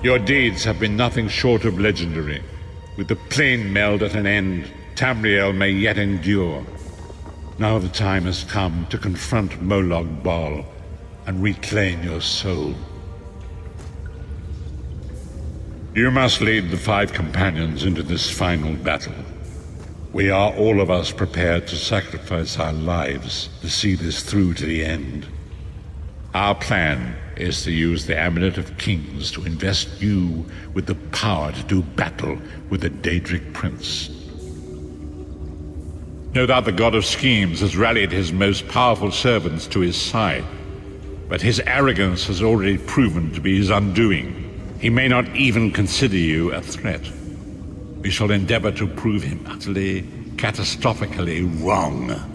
Your deeds have been nothing short of legendary. With the plane meld at an end, Tamriel may yet endure. Now the time has come to confront Molag Bal and reclaim your soul. You must lead the 5 companions into this final battle. We are all of us prepared to sacrifice our lives to see this through to the end. Our plan is to use the Amulet of Kings to invest you with the power to do battle with the Daedric Prince. No doubt the God of Schemes has rallied his most powerful servants to his side, but his arrogance has already proven to be his undoing. He may not even consider you a threat. We shall endeavor to prove him utterly, catastrophically wrong.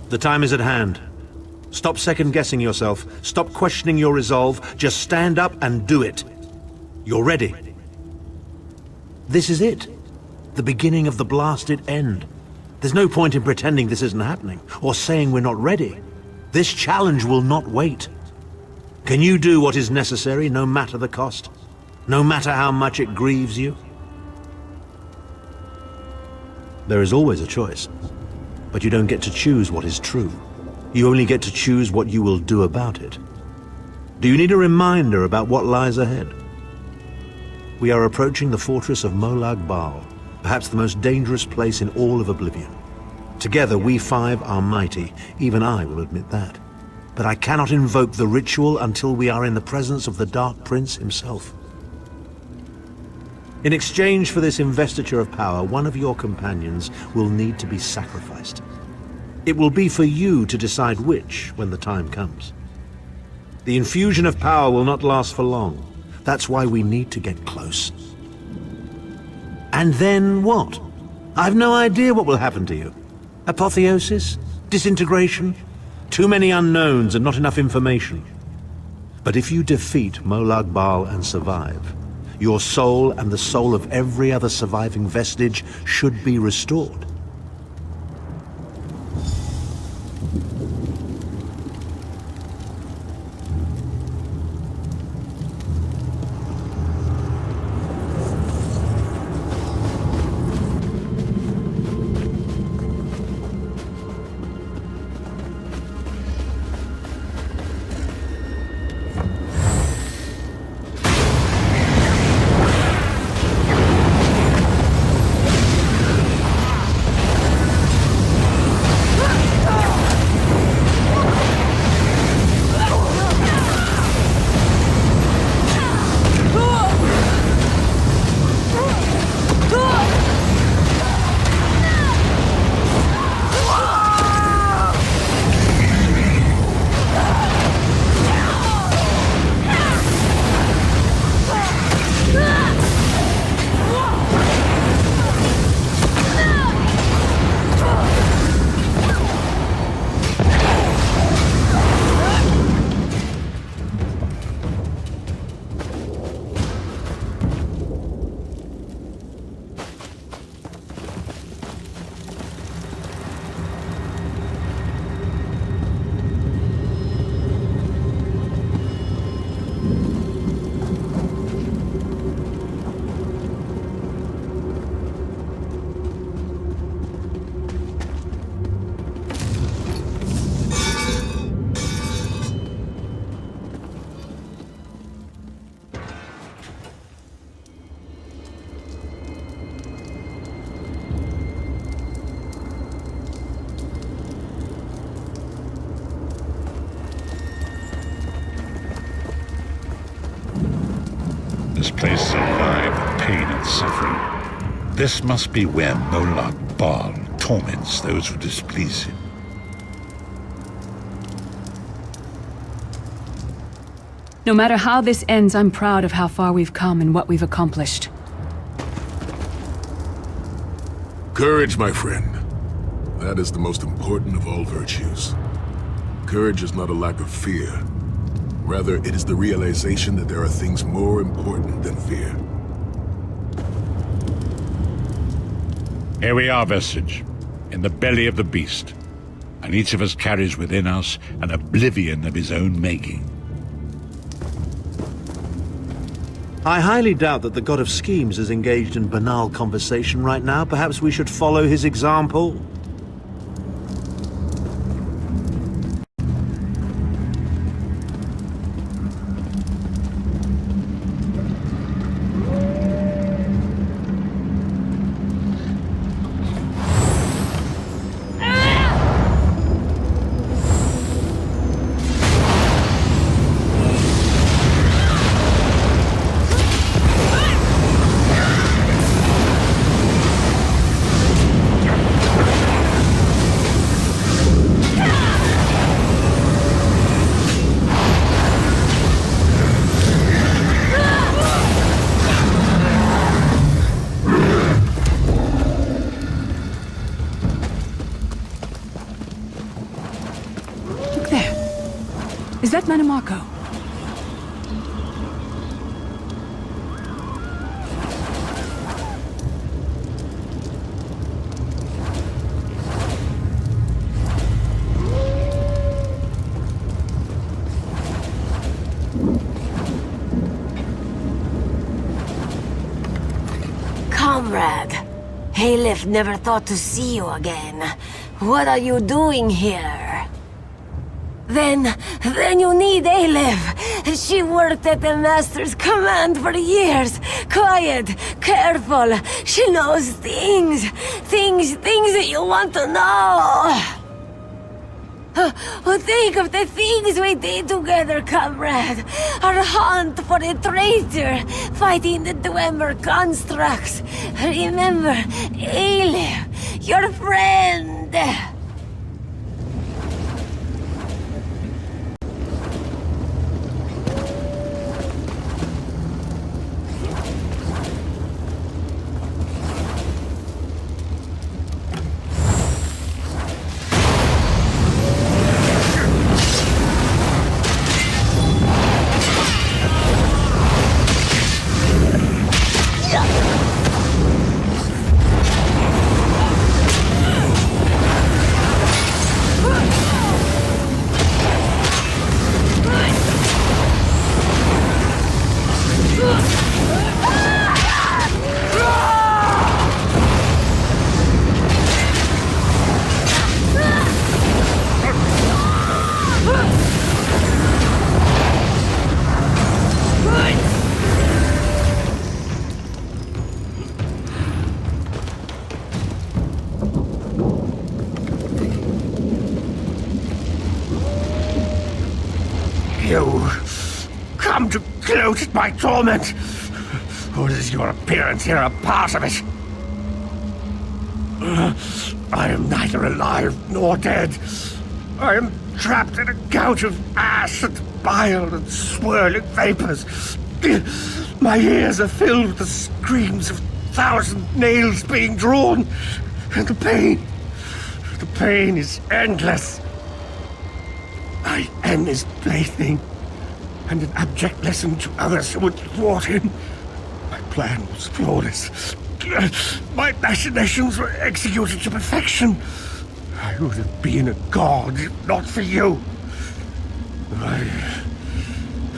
The time is at hand. Stop second-guessing yourself. Stop questioning your resolve. Just stand up and do it. You're ready. This is it. The beginning of the blasted end. There's no point in pretending this isn't happening, or saying we're not ready. This challenge will not wait. Can you do what is necessary, no matter the cost? No matter how much it grieves you? There is always a choice. But you don't get to choose what is true. You only get to choose what you will do about it. Do you need a reminder about what lies ahead? We are approaching the fortress of Molag Bal, perhaps the most dangerous place in all of Oblivion. Together we 5 are mighty, even I will admit that. But I cannot invoke the ritual until we are in the presence of the Dark Prince himself. In exchange for this investiture of power, one of your companions will need to be sacrificed. It will be for you to decide which when the time comes. The infusion of power will not last for long. That's why we need to get close. And then what? I've no idea what will happen to you. Apotheosis? Disintegration? Too many unknowns and not enough information. But if you defeat Molag Bal and survive, your soul and the soul of every other surviving vestige should be restored. This place is alive with pain and suffering. This must be where Molag Bal torments those who displease him. No matter how this ends, I'm proud of how far we've come and what we've accomplished. Courage, my friend. That is the most important of all virtues. Courage is not a lack of fear. Rather, it is the realization that there are things more important than fear. Here we are, Vestige, in the belly of the beast, and each of us carries within us an oblivion of his own making. I highly doubt that the God of Schemes is engaged in banal conversation right now. Perhaps we should follow his example. Is that Manamako? Comrade, Lilith never thought to see you again. What are you doing here? Then you need Lilith. She worked at the Master's command for years. Quiet, careful. She knows things that you want to know. Think of the things we did together, comrade. Our hunt for the traitor, fighting the Dwemer constructs. Remember, Lilith, your friend. You come to gloat at my torment, or is your appearance here a part of it? I am neither alive nor dead. I am trapped in a gout of ash and bile and swirling vapors. My ears are filled with the screams of 1,000 nails being drawn, and the pain is endless. I am his plaything, and an abject lesson to others who would thwart him. My plan was flawless. My machinations were executed to perfection. I would have been a god if not for you.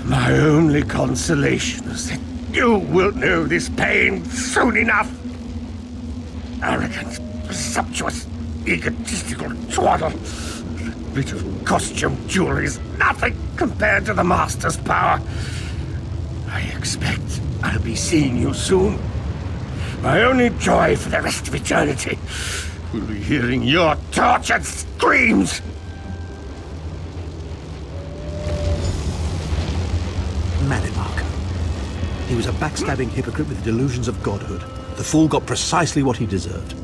My only consolation is that you will know this pain soon enough. Arrogant, presumptuous, egotistical twaddle. That bit of costume jewelry is nothing compared to the Master's power. I expect I'll be seeing you soon. My only joy for the rest of eternity will be hearing your tortured screams. Manamako. He was a backstabbing hypocrite with delusions of godhood. The fool got precisely what he deserved.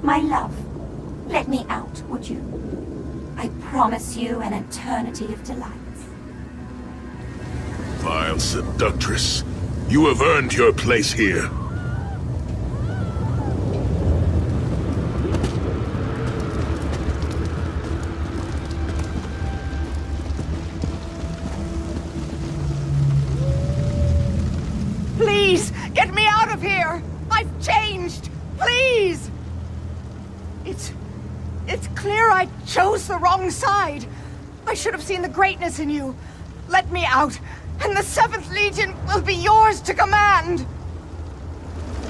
My love, let me out, would you? I promise you an eternity of delights. Vile seductress, you have earned your place here. Please, get me out of here! I've changed! Please! It's clear I chose the wrong side. I should have seen the greatness in you. Let me out, and the 7th Legion will be yours to command!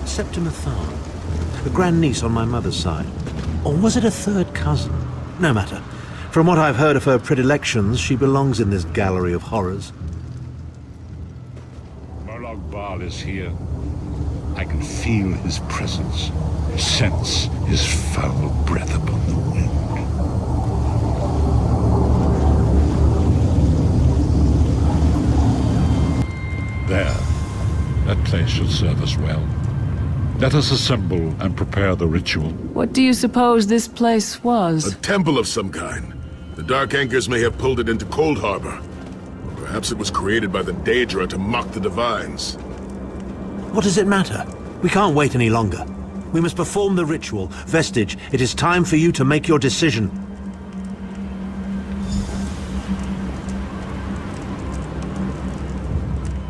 Septima Thar, a grandniece on my mother's side. Or was it a third cousin? No matter. From what I've heard of her predilections, she belongs in this gallery of horrors. Molag Bal is here. I can feel his presence, sense his foul breath upon the wind. There. That place should serve us well. Let us assemble and prepare the ritual. What do you suppose this place was? A temple of some kind. The Dark Anchors may have pulled it into Coldharbour. Or perhaps it was created by the Daedra to mock the Divines. What does it matter? We can't wait any longer. We must perform the ritual. Vestige, it is time for you to make your decision.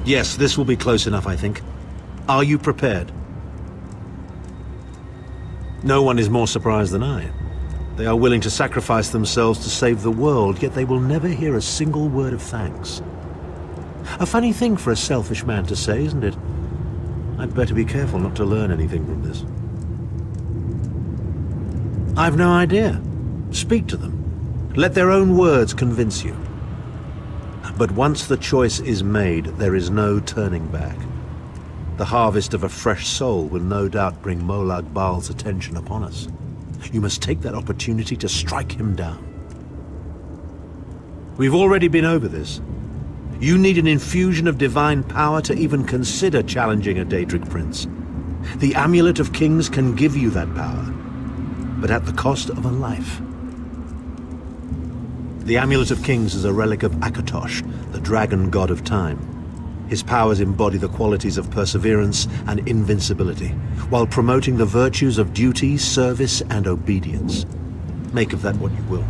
Yes, this will be close enough, I think. Are you prepared? No one is more surprised than I. They are willing to sacrifice themselves to save the world, yet they will never hear a single word of thanks. A funny thing for a selfish man to say, isn't it? I'd better be careful not to learn anything from this. I've no idea. Speak to them. Let their own words convince you. But once the choice is made, there is no turning back. The harvest of a fresh soul will no doubt bring Molag Bal's attention upon us. You must take that opportunity to strike him down. We've already been over this. You need an infusion of divine power to even consider challenging a Daedric prince. The Amulet of Kings can give you that power, but at the cost of a life. The Amulet of Kings is a relic of Akatosh, the dragon god of time. His powers embody the qualities of perseverance and invincibility, while promoting the virtues of duty, service, and obedience. Make of that what you will.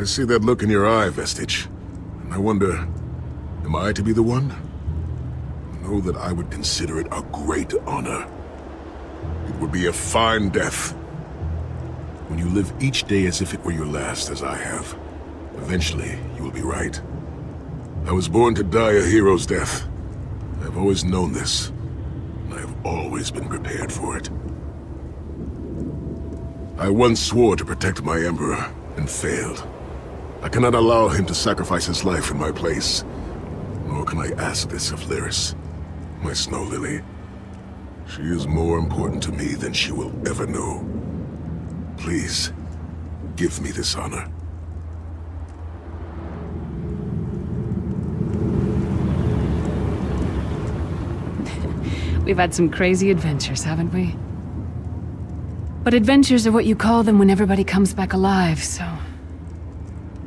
I see that look in your eye, Vestige. And I wonder, am I to be the one? Know that I would consider it a great honor. It would be a fine death. When you live each day as if it were your last, as I have, eventually you will be right. I was born to die a hero's death. I have always known this, and I have always been prepared for it. I once swore to protect my Emperor, and failed. I cannot allow him to sacrifice his life in my place. Nor can I ask this of Lyris, my snow lily. She is more important to me than she will ever know. Please, give me this honor. We've had some crazy adventures, haven't we? But adventures are what you call them when everybody comes back alive, so...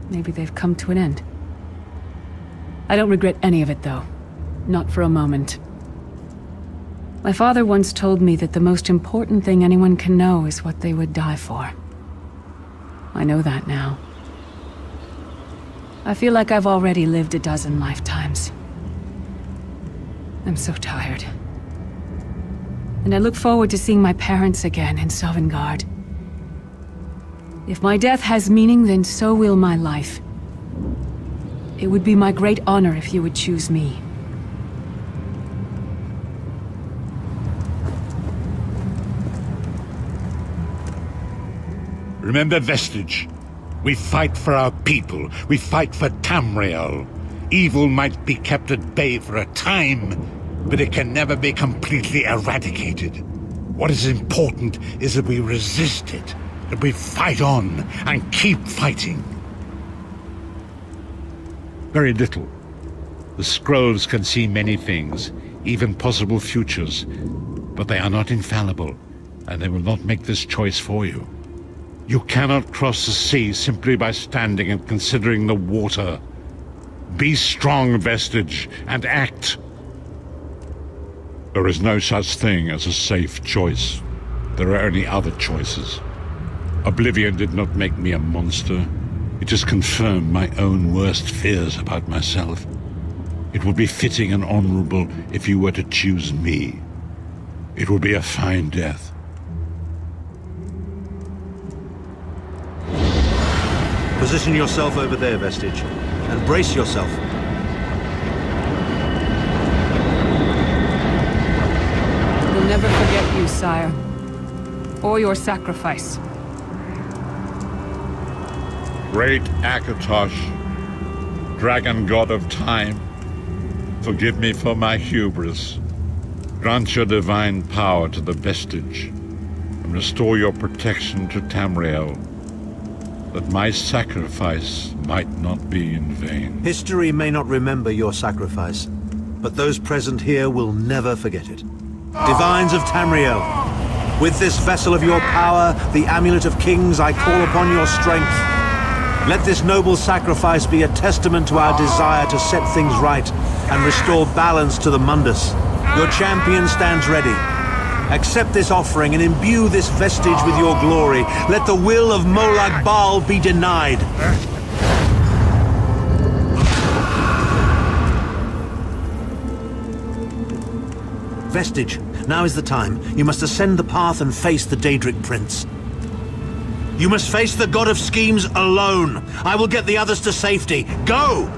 maybe they've come to an end. I don't regret any of it, though. Not for a moment. My father once told me that the most important thing anyone can know is what they would die for. I know that now. I feel like I've already lived a dozen lifetimes. I'm so tired. And I look forward to seeing my parents again in Sovngarde. If my death has meaning, then so will my life. It would be my great honor if you would choose me. Remember, Vestige. We fight for our people. We fight for Tamriel. Evil might be kept at bay for a time, but it can never be completely eradicated. What is important is that we resist it, that we fight on and keep fighting. Very little. The scrolls can see many things, even possible futures, but they are not infallible, and they will not make this choice for you. You cannot cross the sea simply by standing and considering the water. Be strong, Vestige, and act. There is no such thing as a safe choice. There are only other choices. Oblivion did not make me a monster. It just confirmed my own worst fears about myself. It would be fitting and honorable if you were to choose me. It would be a fine death. Position yourself over there, Vestige, and brace yourself. We'll never forget you, sire. Or your sacrifice. Great Akatosh, dragon god of time, forgive me for my hubris. Grant your divine power to the Vestige, and restore your protection to Tamriel, that my sacrifice might not be in vain. History may not remember your sacrifice, but those present here will never forget it. Divines of Tamriel, with this vessel of your power, the Amulet of Kings, I call upon your strength. Let this noble sacrifice be a testament to our desire to set things right and restore balance to the Mundus. Your champion stands ready. Accept this offering and imbue this vestige with your glory. Let the will of Molag Bal be denied. Vestige, now is the time. You must ascend the path and face the Daedric Prince. You must face the God of Schemes alone. I will get the others to safety. Go!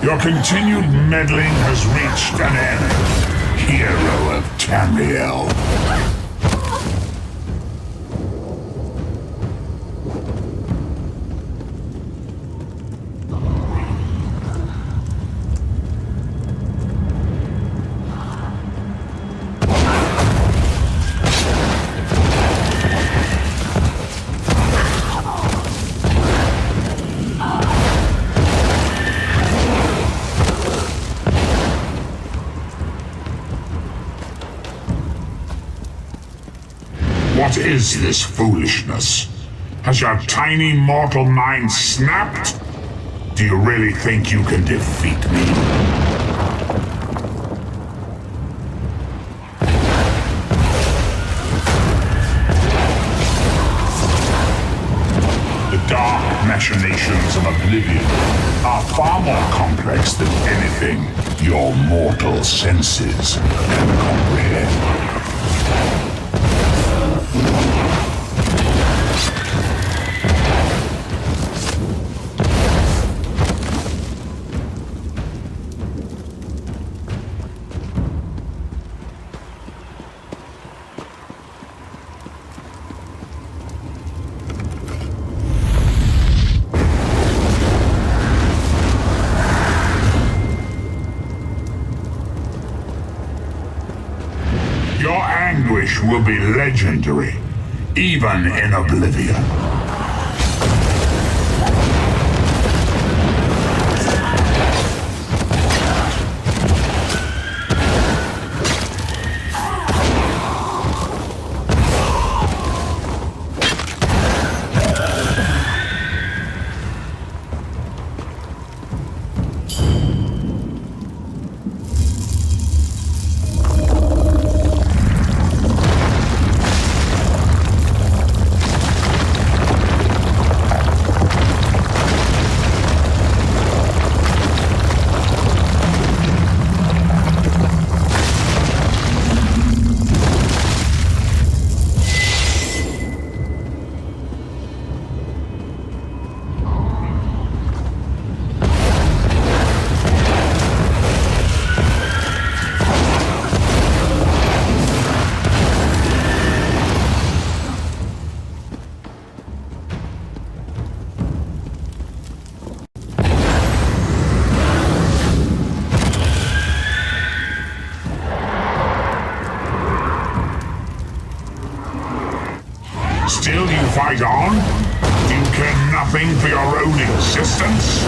Your continued meddling has reached an end, hero of Tamriel. What is this foolishness? Has your tiny mortal mind snapped? Do you really think you can defeat me? The dark machinations of Oblivion are far more complex than anything your mortal senses can comprehend. Your anguish will be legendary, even in Oblivion. Still you fight on? Do you care nothing for your own existence?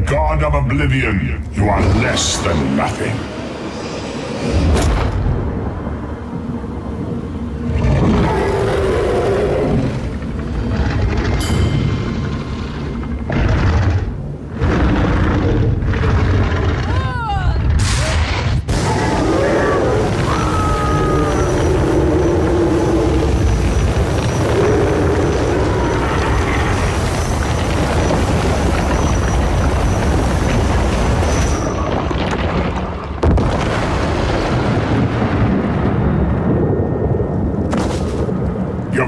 God of Oblivion, you are less than nothing.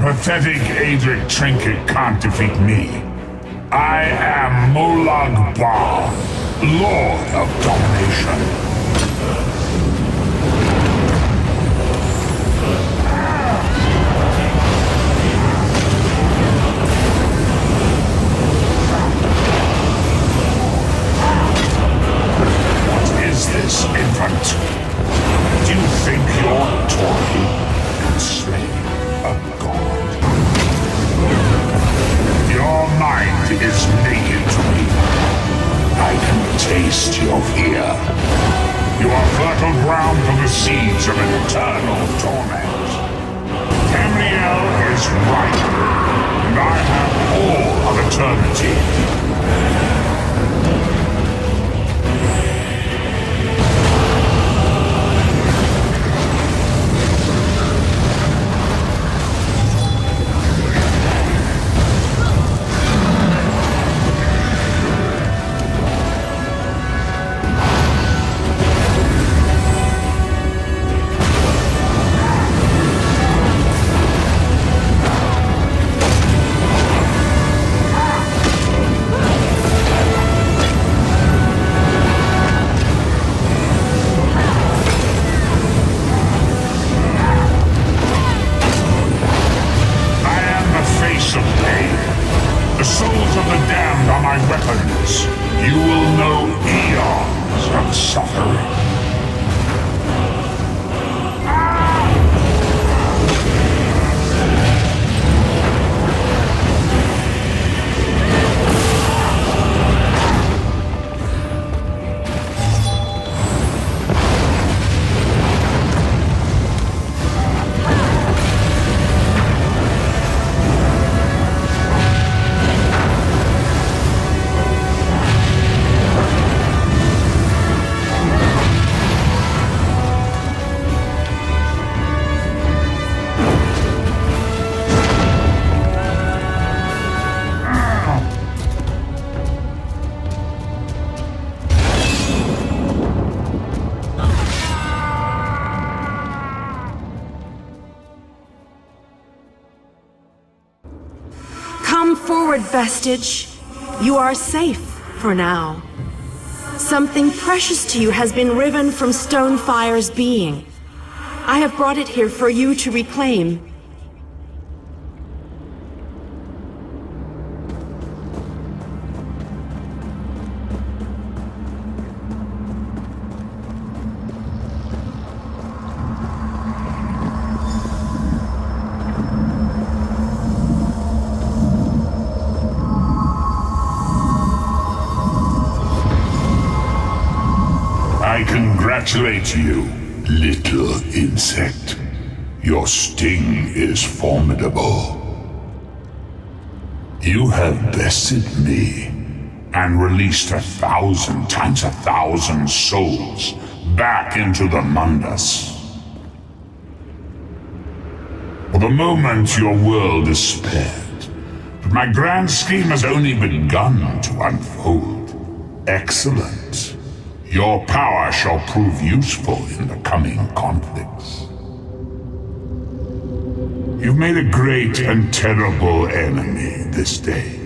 Pathetic Adric trinket can't defeat me. I am Molag Bal, Lord of Domination. What is this, infant? Do you think your toy can slay a god? Your mind is naked to me. I can taste your fear. You are fertile ground for the seeds of eternal torment. Tamriel is right, and I have all of eternity. Vestige, you are safe for now. Something precious to you has been riven from Stonefire's being. I have brought it here for you to reclaim. I congratulate you, little insect. Your sting is formidable. You have bested me and released 1,000 times 1,000 souls back into the Mundus. For the moment, your world is spared, but my grand scheme has only begun to unfold. Excellent. Your power shall prove useful in the coming conflicts. You've made a great and terrible enemy this day.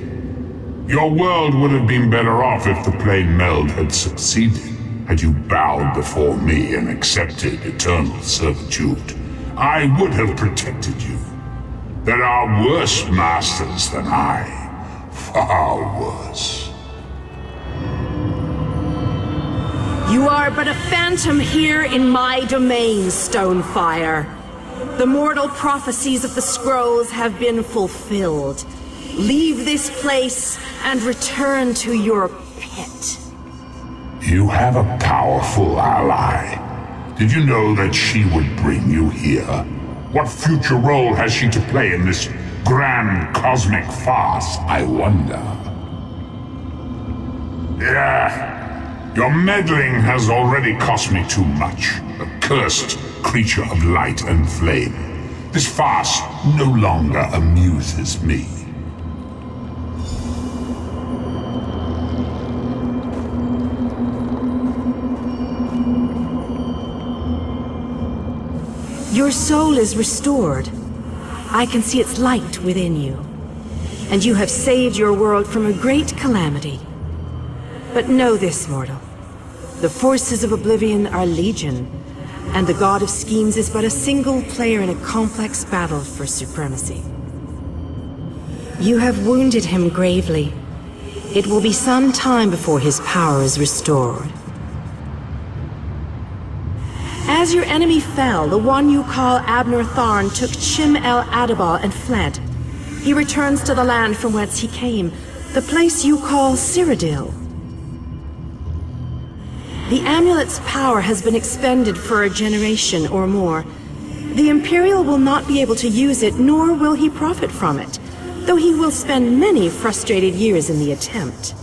Your world would have been better off if the plane meld had succeeded, had you bowed before me and accepted eternal servitude. I would have protected you. There are worse masters than I. Far worse. You are but a phantom here in my domain, Stonefire. The mortal prophecies of the scrolls have been fulfilled. Leave this place and return to your pit. You have a powerful ally. Did you know that she would bring you here? What future role has she to play in this grand cosmic farce, I wonder? Yeah, your meddling has already cost me too much. A cursed creature of light and flame. This farce no longer amuses me. Your soul is restored. I can see its light within you. And you have saved your world from a great calamity. But know this, mortal. The forces of Oblivion are legion, and the God of Schemes is but a single player in a complex battle for supremacy. You have wounded him gravely. It will be some time before his power is restored. As your enemy fell, the one you call Abner Tharn took Chim El Adabal and fled. He returns to the land from whence he came, the place you call Cyrodiil. The amulet's power has been expended for a generation or more. The Imperial will not be able to use it, nor will he profit from it, though he will spend many frustrated years in the attempt.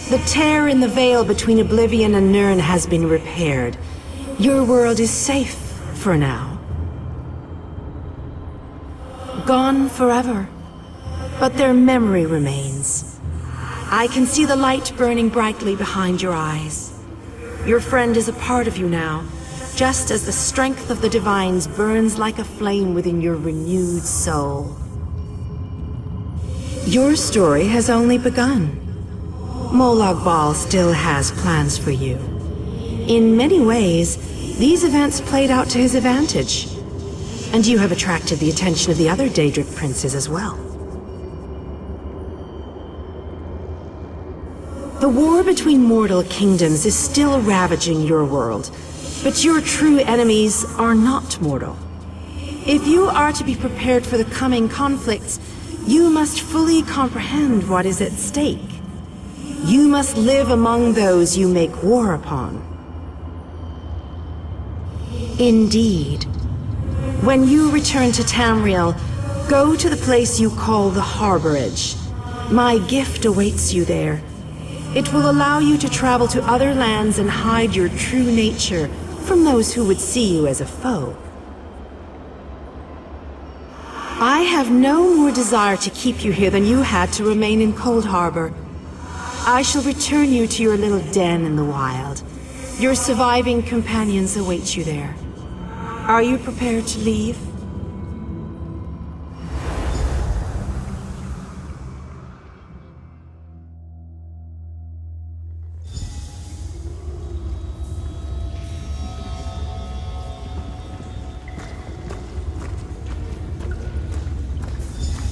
The tear in the veil between Oblivion and Nirn has been repaired. Your world is safe for now. Gone forever, but their memory remains. I can see the light burning brightly behind your eyes. Your friend is a part of you now, just as the strength of the Divines burns like a flame within your renewed soul. Your story has only begun. Molag Bal still has plans for you. In many ways, these events played out to his advantage. And you have attracted the attention of the other Daedric princes as well. The war between mortal kingdoms is still ravaging your world, but your true enemies are not mortal. If you are to be prepared for the coming conflicts, you must fully comprehend what is at stake. You must live among those you make war upon. Indeed. When you return to Tamriel, go to the place you call the Harborage. My gift awaits you there. It will allow you to travel to other lands and hide your true nature from those who would see you as a foe. I have no more desire to keep you here than you had to remain in Coldharbour. I shall return you to your little den in the wild. Your surviving companions await you there. Are you prepared to leave?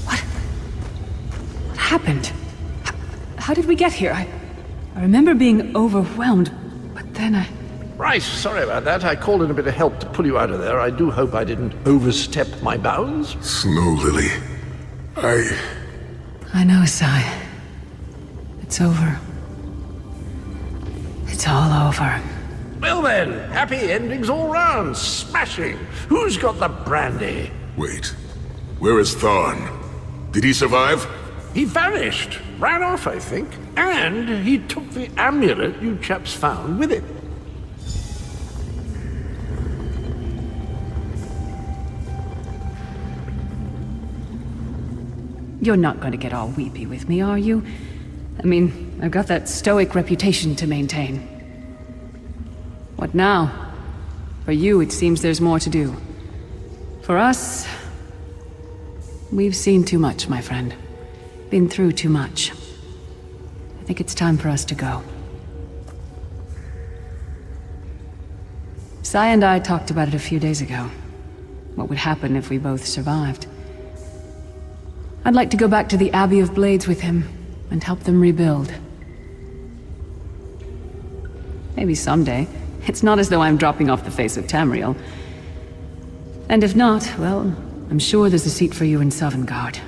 What happened? How did we get here? I remember being overwhelmed, but then I... Right, sorry about that. I called in a bit of help to pull you out of there. I do hope I didn't overstep my bounds. Snow Lily, I know, Sai. It's over. It's all over. Well then, happy endings all round. Smashing. Who's got the brandy? Wait. Where is Thorn? Did he survive? He vanished. Ran off, I think. And he took the amulet you chaps found with him. You're not going to get all weepy with me, are you? I mean, I've got that stoic reputation to maintain. What now? For you, it seems there's more to do. For us, we've seen too much, my friend. Been through too much. I think it's time for us to go. Sai and I talked about it a few days ago. What would happen if we both survived. I'd like to go back to the Abbey of Blades with him, and help them rebuild. Maybe someday. It's not as though I'm dropping off the face of Tamriel. And if not, well, I'm sure there's a seat for you in Sovngarde.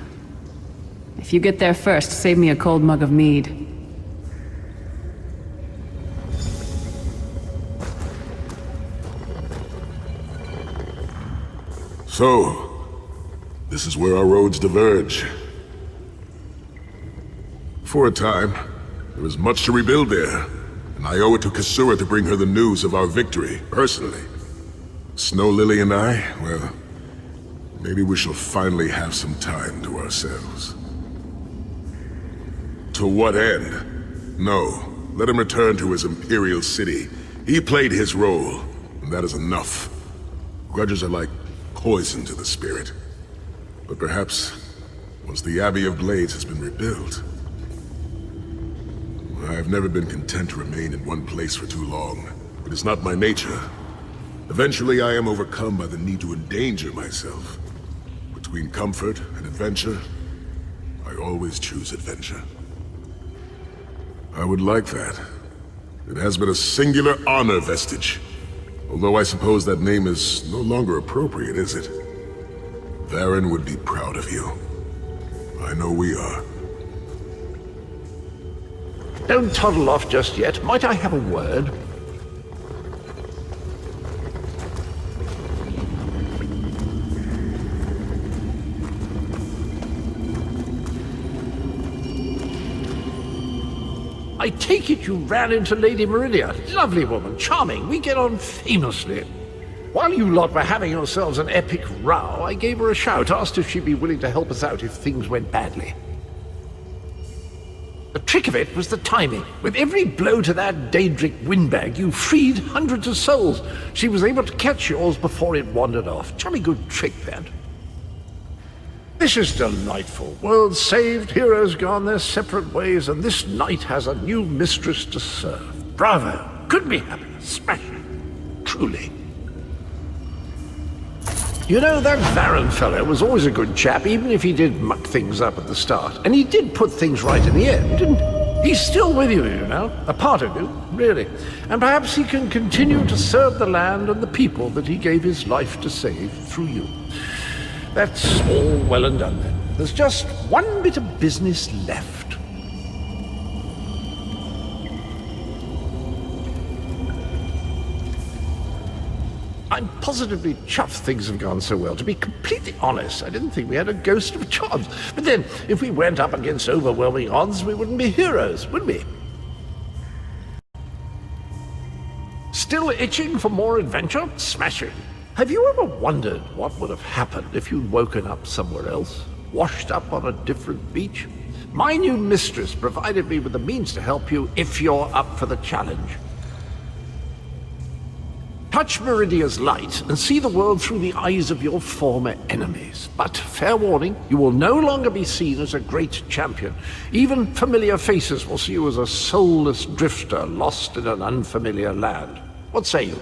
If you get there first, save me a cold mug of mead. So, this is where our roads diverge. For a time, there was much to rebuild there, and I owe it to Kasura to bring her the news of our victory, personally. Snow Lily and I, well, maybe we shall finally have some time to ourselves. To what end? No, let him return to his Imperial city. He played his role, and that is enough. Grudges are like poison to the spirit. But perhaps, once the Abbey of Blades has been rebuilt... I have never been content to remain in one place for too long. It is not my nature. Eventually I am overcome by the need to endanger myself. Between comfort and adventure, I always choose adventure. I would like that. It has been a singular honor vestige. Although I suppose that name is no longer appropriate, is it? Varen would be proud of you. I know we are. Don't toddle off just yet. Might I have a word? I take it you ran into Lady Meridia. Lovely woman, charming. We get on famously. While you lot were having yourselves an epic row, I gave her a shout, asked if she'd be willing to help us out if things went badly. The trick of it was the timing. With every blow to that Daedric windbag, you freed hundreds of souls. She was able to catch yours before it wandered off. Jolly good trick, that. This is delightful. World saved, heroes gone their separate ways, and this knight has a new mistress to serve. Bravo! Couldn't be happier. Smashing. Truly. You know, that Varen fellow was always a good chap, even if he did muck things up at the start. And he did put things right in the end, didn't he? He's still with you, you know. A part of you, really. And perhaps he can continue to serve the land and the people that he gave his life to save through you. That's all well and done then. There's just one bit of business left. I'm positively chuffed things have gone so well. To be completely honest, I didn't think we had a ghost of a chance. But then, if we went up against overwhelming odds, we wouldn't be heroes, would we? Still itching for more adventure? Smashing. Have you ever wondered what would have happened if you'd woken up somewhere else? Washed up on a different beach? My new mistress provided me with the means to help you if you're up for the challenge. Touch Meridia's light and see the world through the eyes of your former enemies. But, fair warning, you will no longer be seen as a great champion. Even familiar faces will see you as a soulless drifter lost in an unfamiliar land. What say you?